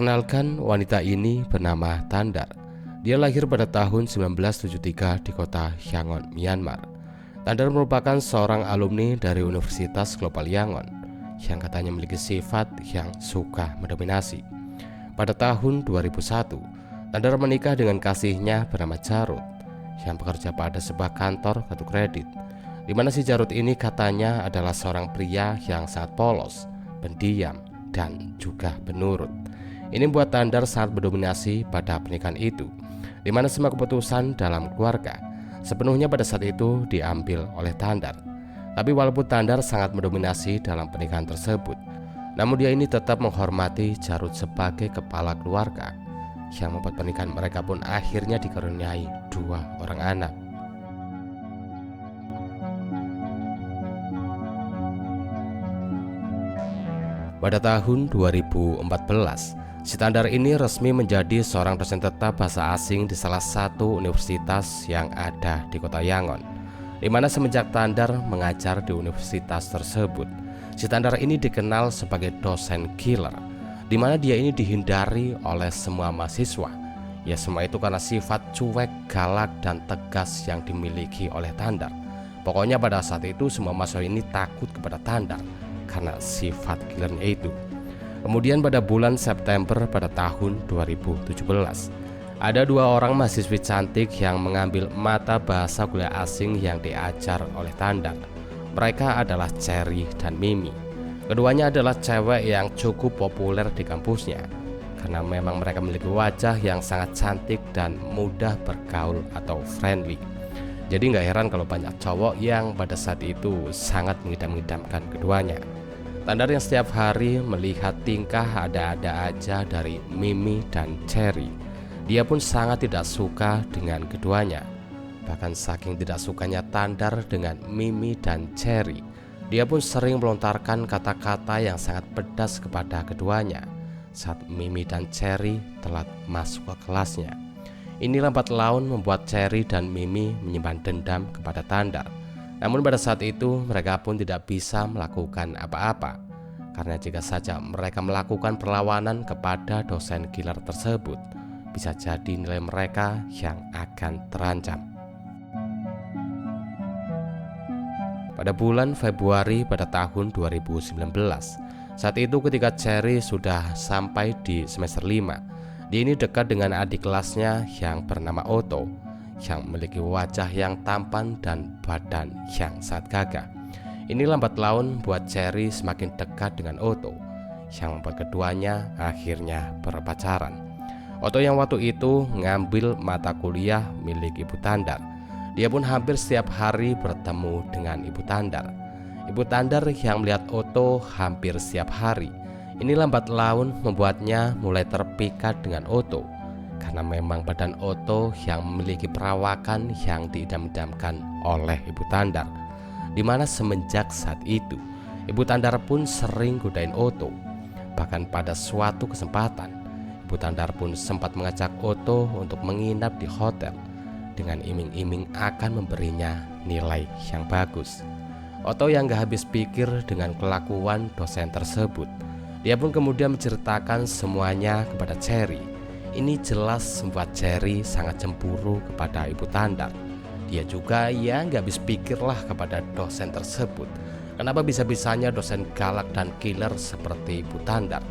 Perkenalkan, wanita ini bernama Tandar. Dia lahir pada tahun 1973 di kota Yangon, Myanmar. Tandar merupakan seorang alumni dari Universitas Global Yangon yang katanya memiliki sifat yang suka mendominasi. Pada tahun 2001, Tandar menikah dengan kasihnya bernama Jarut yang bekerja pada sebuah kantor kartu kredit, di mana si Jarut ini katanya adalah seorang pria yang sangat polos, pendiam, dan juga penurut. Ini membuat Tandar sangat mendominasi pada pernikahan itu, di mana semua keputusan dalam keluarga sepenuhnya pada saat itu diambil oleh Tandar. Tapi walaupun Tandar sangat mendominasi dalam pernikahan tersebut, namun dia ini tetap menghormati Jarut sebagai kepala keluarga, yang membuat pernikahan mereka pun akhirnya dikaruniai 2 orang anak. Pada tahun 2014, si Tandar ini resmi menjadi seorang dosen tetap bahasa asing di salah satu universitas yang ada di kota Yangon, di mana semenjak Tandar mengajar di universitas tersebut, si Tandar ini dikenal sebagai dosen killer, di mana dia ini dihindari oleh semua mahasiswa. Ya, semua itu karena sifat cuek, galak, dan tegas yang dimiliki oleh Tandar. Pokoknya pada saat itu semua mahasiswa ini takut kepada Tandar karena sifat killernya itu. Kemudian pada bulan September pada tahun 2017, ada 2 orang mahasiswi cantik yang mengambil mata bahasa kuliah asing yang diajar oleh Tandar. Mereka adalah Cherry dan Mimi. Keduanya adalah cewek yang cukup populer di kampusnya, karena memang mereka memiliki wajah yang sangat cantik dan mudah bergaul atau friendly. Jadi gak heran kalau banyak cowok yang pada saat itu sangat mengidam-idamkan keduanya. Tandar yang setiap hari melihat tingkah ada-ada aja dari Mimi dan Cherry, dia pun sangat tidak suka dengan keduanya. Bahkan saking tidak sukanya Tandar dengan Mimi dan Cherry, dia pun sering melontarkan kata-kata yang sangat pedas kepada keduanya saat Mimi dan Cherry telat masuk ke kelasnya. Ini lambat laun membuat Cherry dan Mimi menyimpan dendam kepada Tandar. Namun pada saat itu mereka pun tidak bisa melakukan apa-apa, karena jika saja mereka melakukan perlawanan kepada dosen killer tersebut, bisa jadi nilai mereka yang akan terancam. Pada bulan Februari pada tahun 2019, saat itu ketika Cherry sudah sampai di semester 5, dia ini dekat dengan adik kelasnya yang bernama Otto, yang memiliki wajah yang tampan dan badan yang sangat gagah. Ini lambat laun buat Cherry semakin dekat dengan Otto, yang membuat keduanya akhirnya berpacaran. Otto yang waktu itu ngambil mata kuliah milik Ibu Tandar. Dia pun hampir setiap hari bertemu dengan Ibu Tandar. Ibu Tandar yang melihat Otto hampir setiap hari, ini lambat laun membuatnya mulai terpikat dengan Otto, karena memang badan Otto yang memiliki perawakan yang diidam-idamkan oleh Ibu Tandar, di mana semenjak saat itu Ibu Tandar pun sering godain Otto. Bahkan pada suatu kesempatan, Ibu Tandar pun sempat mengajak Otto untuk menginap di hotel dengan iming-iming akan memberinya nilai yang bagus. Otto yang gak habis pikir dengan kelakuan dosen tersebut, dia pun kemudian menceritakan semuanya kepada Cherry. Ini jelas membuat Cherry sangat cemburu kepada Ibu Tandar. Dia juga gak habis pikirlah kepada dosen tersebut. Kenapa bisa-bisanya dosen galak dan killer seperti Ibu Tandar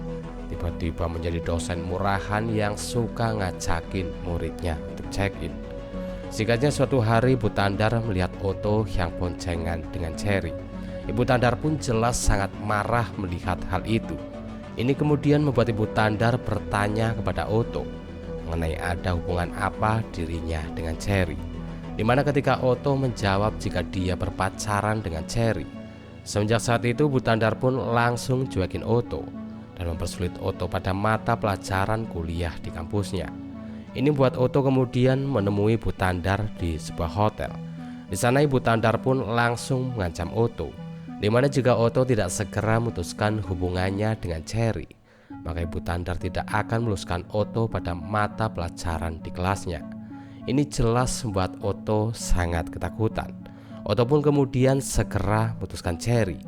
tiba-tiba menjadi dosen murahan yang suka ngajakin muridnya untuk check-in. Singkatnya, suatu hari Ibu Tandar melihat Otto yang boncengan dengan Cherry. Ibu Tandar pun jelas sangat marah melihat hal itu. Ini kemudian membuat Ibu Tandar bertanya kepada Otto mengenai ada hubungan apa dirinya dengan Cherry, di mana ketika Otto menjawab jika dia berpacaran dengan Cherry. Semenjak saat itu Ibu Tandar pun langsung cuekin Otto dan mempersulit Otto pada mata pelajaran kuliah di kampusnya. Ini membuat Otto kemudian menemui Ibu Tandar di sebuah hotel. Di sana Ibu Tandar pun langsung mengancam Otto, di mana jika Otto tidak segera memutuskan hubungannya dengan Cherry, maka Ibu Tandar tidak akan meluluskan Otto pada mata pelajaran di kelasnya. Ini jelas membuat Otto sangat ketakutan. Otto pun kemudian segera memutuskan Cherry.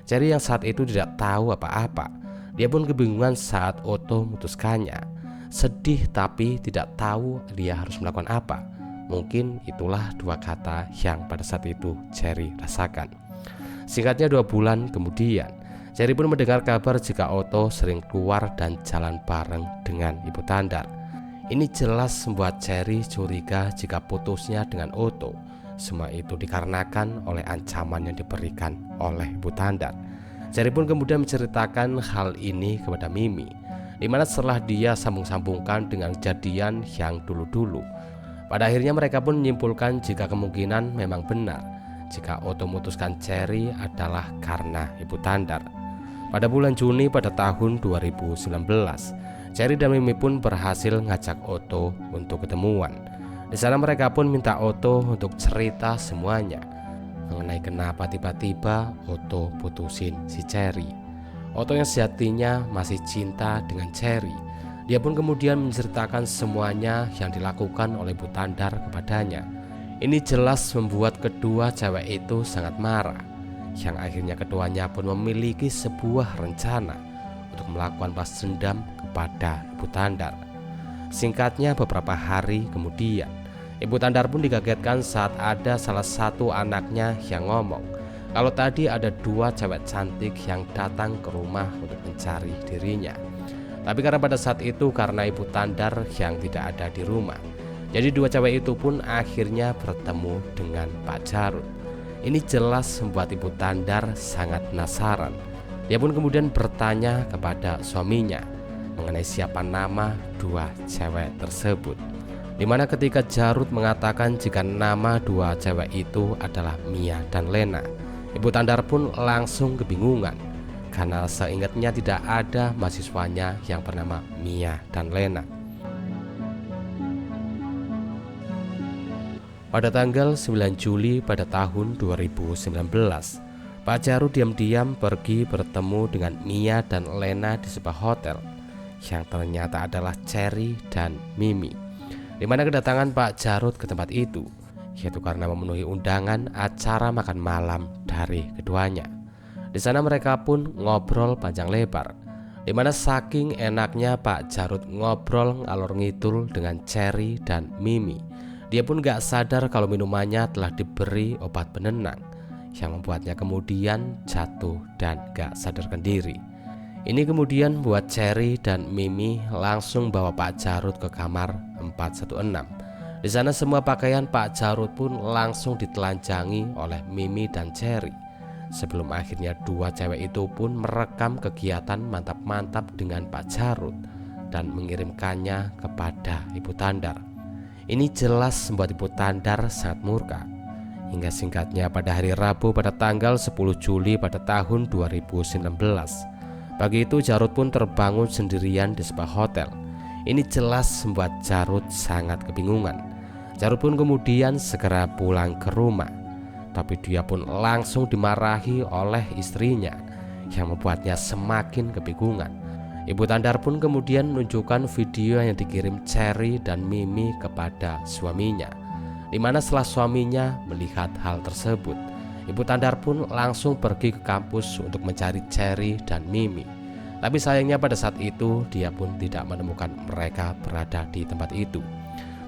Cherry yang saat itu tidak tahu apa-apa, Dia pun kebingungan saat Otto memutuskannya. Sedih tapi tidak tahu dia harus melakukan apa. Mungkin itulah dua kata yang pada saat itu Cherry rasakan. Singkatnya 2 bulan kemudian, Cherry pun mendengar kabar jika Otto sering keluar dan jalan bareng dengan Ibu Tandar. Ini jelas membuat Cherry curiga jika putusnya dengan Otto. Semua itu dikarenakan oleh ancaman yang diberikan oleh Ibu Tandar. Cherry pun kemudian menceritakan hal ini kepada Mimi, di mana setelah dia sambung-sambungkan dengan kejadian yang dulu-dulu. Pada akhirnya mereka pun menyimpulkan jika kemungkinan memang benar jika Otto memutuskan Cherry adalah karena Ibu Tandar. Pada bulan Juni pada tahun 2019, Cherry dan Mimi pun berhasil ngajak Otto untuk ketemuan. Di sana mereka pun minta Otto untuk cerita semuanya mengenai kenapa tiba-tiba Otto putusin si Cherry. Otto yang sejatinya masih cinta dengan Cherry. Dia pun kemudian menceritakan semuanya yang dilakukan oleh Ibu Tandar kepadanya. Ini jelas membuat kedua cewek itu sangat marah, yang akhirnya keduanya pun memiliki sebuah rencana untuk melakukan balas dendam kepada Ibu Tandar. Singkatnya beberapa hari kemudian, Ibu Tandar pun dikagetkan saat ada salah satu anaknya yang ngomong kalau tadi ada 2 cewek cantik yang datang ke rumah untuk mencari dirinya. Tapi karena pada saat itu karena Ibu Tandar yang tidak ada di rumah, jadi 2 cewek itu pun akhirnya bertemu dengan Pak Jarud. Ini jelas membuat Ibu Tandar sangat penasaran. Dia pun kemudian bertanya kepada suaminya mengenai siapa nama 2 cewek tersebut. Dimana ketika Jarud mengatakan jika nama 2 cewek itu adalah Mia dan Lena, Ibu Tandar pun langsung kebingungan karena seingatnya tidak ada mahasiswanya yang bernama Mia dan Lena. Pada tanggal 9 Juli pada tahun 2019, Pak Jarud diam-diam pergi bertemu dengan Mia dan Lena di sebuah hotel yang ternyata adalah Cherry dan Mimi. Di mana kedatangan Pak Jarud ke tempat itu yaitu karena memenuhi undangan acara makan malam dari keduanya. Di sana mereka pun ngobrol panjang lebar, di mana saking enaknya Pak Jarud ngobrol ngalor ngidul dengan Cherry dan Mimi, dia pun gak sadar kalau minumannya telah diberi obat penenang yang membuatnya kemudian jatuh dan gak sadarkan diri. Ini kemudian buat Cherry dan Mimi langsung bawa Pak Jarud ke kamar 416. Di sana semua pakaian Pak Jarud pun langsung ditelanjangi oleh Mimi dan Cherry. Sebelum akhirnya 2 cewek itu pun merekam kegiatan mantap-mantap dengan Pak Jarud dan mengirimkannya kepada Ibu Tandar. Ini jelas membuat Ibu Tandar sangat murka. Hingga singkatnya pada hari Rabu pada tanggal 10 Juli pada tahun 2019, pagi itu Jarud pun terbangun sendirian di sebuah hotel. Ini jelas membuat Jarud sangat kebingungan. Jarud pun kemudian segera pulang ke rumah, tapi dia pun langsung dimarahi oleh istrinya yang membuatnya semakin kebingungan. Ibu Tandar pun kemudian menunjukkan video yang dikirim Cherry dan Mimi kepada suaminya, di mana setelah suaminya melihat hal tersebut, Ibu Tandar pun langsung pergi ke kampus untuk mencari Cherry dan Mimi. Tapi sayangnya pada saat itu dia pun tidak menemukan mereka berada di tempat itu.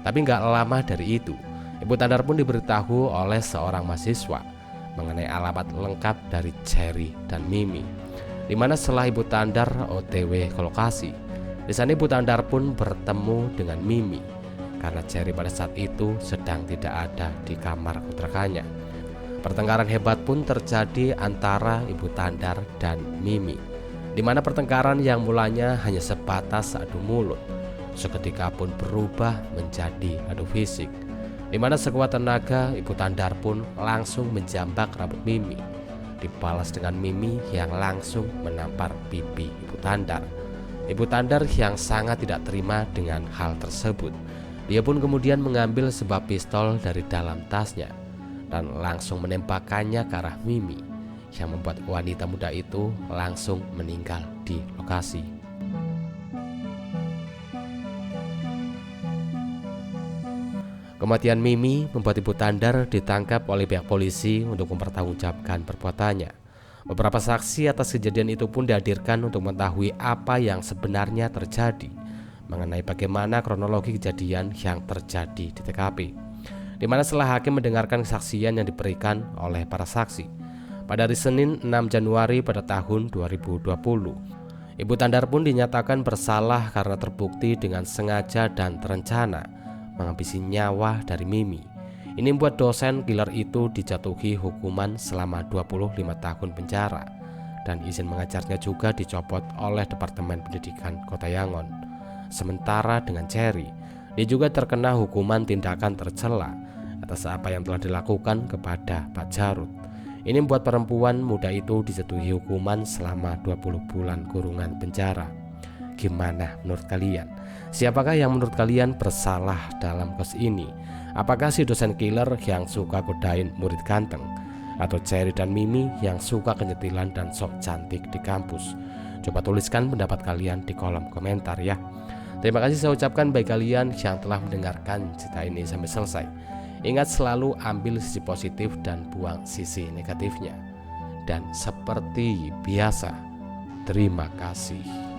Tapi gak lama dari itu, Ibu Tandar pun diberitahu oleh seorang mahasiswa mengenai alamat lengkap dari Cherry dan Mimi. Di mana setelah Ibu Tandar OTW ke lokasi, di sana Ibu Tandar pun bertemu dengan Mimi karena Cherry pada saat itu sedang tidak ada di kamar kontrakannya. Pertengkaran hebat pun terjadi antara Ibu Tandar dan Mimi, di mana pertengkaran yang mulanya hanya sebatas adu mulut, seketika pun berubah menjadi adu fisik. Di mana sekuat tenaga Ibu Tandar pun langsung menjambak rambut Mimi, dibalas dengan Mimi yang langsung menampar pipi Ibu Tandar. Ibu Tandar yang sangat tidak terima dengan hal tersebut, dia pun kemudian mengambil sebuah pistol dari dalam tasnya dan langsung menembakkannya ke arah Mimi, yang membuat wanita muda itu langsung meninggal di lokasi. Kematian Mimi membuat Ibu Tandar ditangkap oleh pihak polisi untuk mempertanggungjawabkan perbuatannya. Beberapa saksi atas kejadian itu pun dihadirkan untuk mengetahui apa yang sebenarnya terjadi mengenai bagaimana kronologi kejadian yang terjadi di TKP. Di mana setelah hakim mendengarkan kesaksian yang diberikan oleh para saksi, pada hari Senin 6 Januari pada tahun 2020, Ibu Tandar pun dinyatakan bersalah karena terbukti dengan sengaja dan terencana menghabisi nyawa dari Mimi. Ini membuat dosen killer itu dijatuhi hukuman selama 25 tahun penjara dan izin mengajarnya juga dicopot oleh Departemen Pendidikan Kota Yangon. Sementara dengan Cherry, dia juga terkena hukuman tindakan tercela atas apa yang telah dilakukan kepada Pak Jarod. Ini membuat perempuan muda itu dijatuhi hukuman selama 20 bulan kurungan penjara. Gimana menurut kalian? Siapakah yang menurut kalian bersalah dalam kasus ini? Apakah si dosen killer yang suka godain murid ganteng, atau Cherry dan Mimi yang suka kenyetilan dan sok cantik di kampus? Coba tuliskan pendapat kalian di kolom komentar ya. Terima kasih saya ucapkan bagi kalian yang telah mendengarkan cerita ini sampai selesai. Ingat selalu ambil sisi positif dan buang sisi negatifnya. Dan seperti biasa, terima kasih.